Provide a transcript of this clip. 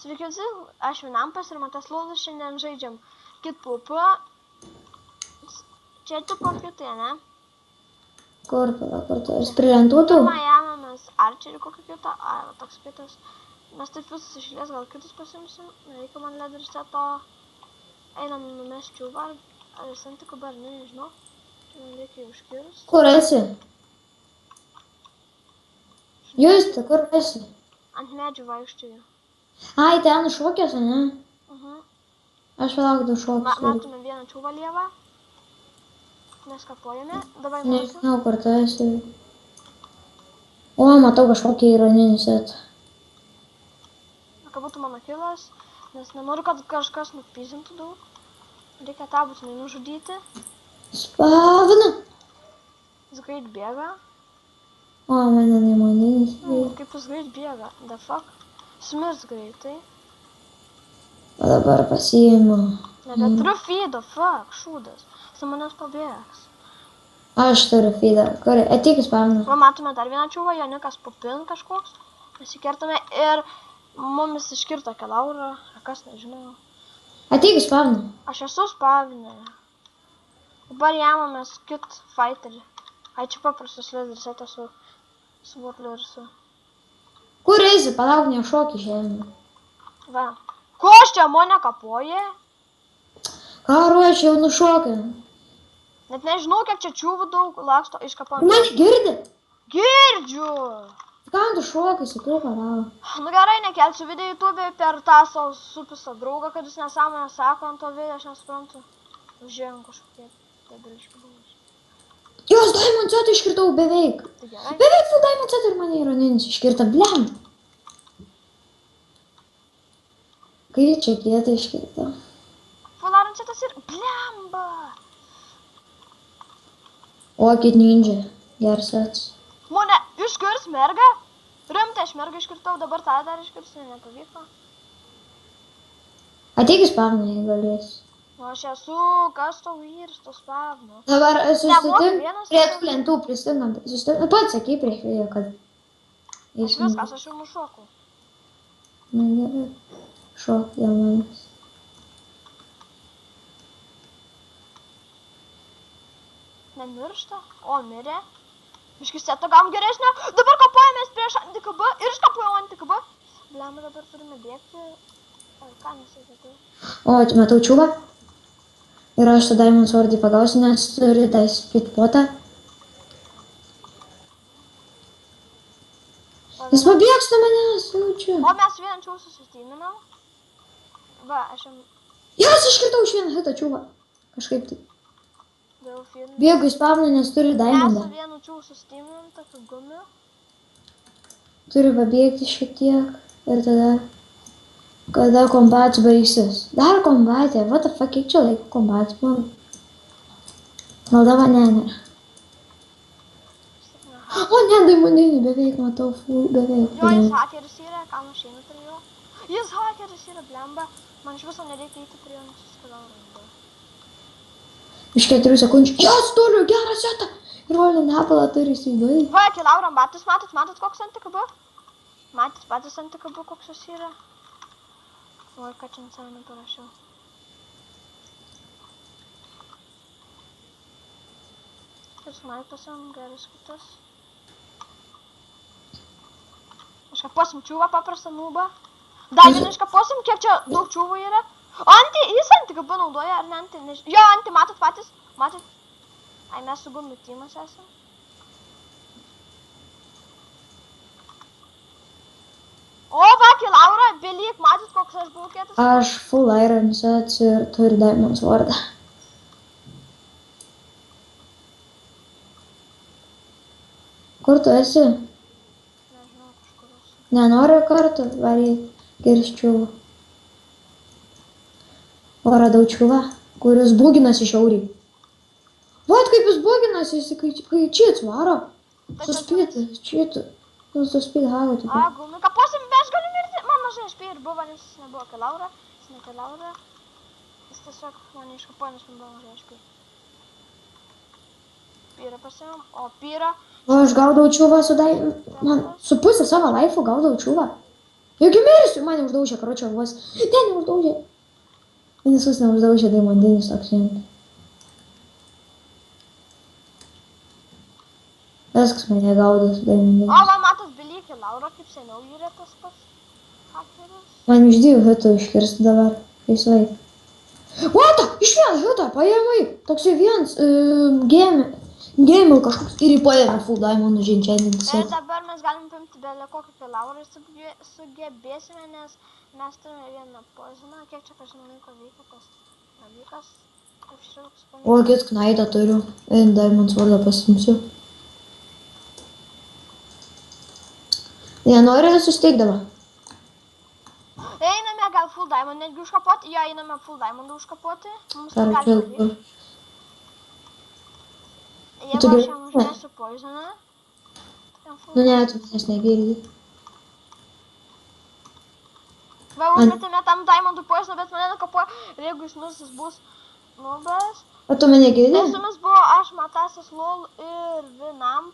Sveiki visi, aš Vinampas ir Matas Lūzas, šiandien žaidžiam kitpupą. Čia tipo kitai, ne? Kur tu esi prilentuotų? Pirmą jamamės arčerį kokį kitą, va toks kitas. Mes taip visus išlės, gal kitus pasimsim. Reikia man leder seto. Einam numest čiūvą, ar santikų bar, nežinau. Čia man reikia užkirus. Kur esi? Juste, kur esi? Ant medžių vaikščioju. Ai, ten šokės, ne? Aš palaukdau šokės. Matome vieną čiūvą lievą. Mes kapojame, dabar mūsų. Nežinau, kur tu esi. O, matau kažkokį ironinį setą. Ką būtų mano kilas, nes nenoriu, kad kažkas nupyzintų daug. Reikia tą būtinai nužudyti. Spavina! Jis greit bėga. O, mane neimaninis. Kaip jis greit bėga? The fuck? Smirs greitai. O dabar pasiimu. Nebeturiu feedo, fuck, šūdas. Jis manęs pabėgs. Aš turiu feedą. Kur? Ateik spavina. Va, matome dar vieną čiūvą, Jonikas popin kažkoks. Mes įkertame ir mumis iškirto kelaurą. Kas nežinau. Ateik spavina. Aš esu spavinė. Dabar jamamės kit fighterį. Ai, čia paprastas lederis, tai su Vorliu ir su... Kur eisi? Palauk, nešokį šiandien. Va. Ko aš čia mane kapoja? Ką ruoši, jau nušokai? Net nežinau, kiek čia čiūvų daug laksto iškapam. Mane girdi? Girdžiu! Kam tu šokai, sakiau, palauk. Nu gerai, nekelsiu video YouTube per tą savo supistą draugą, kad jis nesąmonę sako ant to video, aš nesuprantu. Užėjom kažkokie debiliški buvus. Jos Diamond Set iškirtau beveik. Tai gerai. Beveik full Diamond Set ir mane ironinis iškirta, blem. Kai čia kietą iškirta. Full Iron Setas ir blemba. O, kit ninja. Geras sets. Mane iškirs mergą. Rimtai, aš mergą iškirtau, dabar tą dar iškirsiu, nepavyko. Ateik spavną, jei galės. O aš esu, kas tau vyrs, to spavno. Dabar susitink vienas prie tavo. tų lentų, pristingam. Pats sakai prieš video, kad... Aš viskas, aš jau nušokau. Na, gerai. Šok dėl manęs. Nemiršta, o mirė. Biškis setą gavom geresnio. Dabar kapojamės prieš antikabą ir iškapojau antikabą. Blemba, dabar turime bėgti. Oi, ką nesėdėtų. O, matau čiūvą. Ir aš su Diamond Sword'į pagausiu, nes turi tą speedpotą. Jis pabėgs nuo manęs, jaučiu. O mes vieną čiūvą susistyminam. Va, aš jam Jas iškirtau iš vieną hitą čiūvą. Kažkaip tai. dėl filmų. Bėgu į spavną, nes turi Mes Diamondą. su vienu čiūvą susistyminam, tokiu gumiu. Turi pabėgti šiek tiek. Ir tada... Kada kombats baigsis. Dar kombatė. What the fuck, kiek čia laiko kombats man? Maldava, ne. O, ne, Diamondinį beveik matau, beveik. Jo, jis hakeris yra, ką mašinų prie jo. Jis hakeris yra, blemba. Man iš viso nereikia įti prie jo, nes suskalau randu. Iš 4 sekundžių. Jas turiu gerą setą. Ir Rolling Apple turi įsivaizduoji. Va, keliauram batus, matot koks antikabu? Matot patys antikabu, koks jis yra? Oi, ką čia ant savo neparašiau. Ir snaipasim, geras kitas. Iškaposim čiūvą paprastą nubą. Dar vieną iškaposim, kiek čia daug čiūvų yra. O jis antikabu naudoja, ar ne anti, nežinau. Jo, anti, matot patys? Matot? Ai, mes su gumiu tymas esam. O, va, Laura, belyk, matot, koks aš buvau kietas? Aš full iron sets ir turi Diamond Sword'ą. Kur tu esi? Nežinau, kažkur esu. Nenoriu kartu varyt girs čiūvą. O, radau čiūvą, kuris būginasi šiauriai. Vat kaip jis būginasi, jis kai čits varo. Suspėti, čitų. Suspėti hago, tipo. A, gumi, kaposim, aš galiu mirti. Man mažai HP ir buvo, nes jis nebuvo Kelaura. Jis ne Kelaura. Jis tiesiog mane iškapojo, nes man buvo mažai HP. Pyrą pasiėmėm, o pyrą... O, aš gaudau čiūvą su Man su pusę savo laifų gaudau čiūvą. Jogi mirsiu, mane uždaužė, karočią vos. Ne, neuždaužė. Visus neuždaužė daimandinis toks vien. Viskas mane gaudas O, daimandinis. va, matos belikė, Laura, kaip seniau yra tas pats hakeris. Man iš 2 hitų iškirsti dabar. Laisvai. What? Iš 1 hito paėmai. Toks jau vienas game kažkoks ir jį paėmė full diamondų žinčiandintis. Ir dabar mes galim paimti belę kokį apie Laurą ir sugebėsime, nes mes turime vieną pozoną. Kiek čia kažin laiko veikia tas dalykas? Kaip šilks O, paimti. kit knaitą turiu. Ir diamond swordą pasimsiu. Nenori susteikdama. Einame gal full diamond netgi užkapoti. Jo, einame full diamond užkapoti. Mums tai Ar gali čia pavykti. Jeigu Tu aš gali- jam užmesiu poizoną. Nu ne, tu manęs negirdi. Va, užmetėme tam diamondų poizoną, bet mane nukapojo. Ir jeigu jis nusis bus nubas. O tu mane girdi? Tai su mumis buvo aš, Matasas, Lol ir Vinam.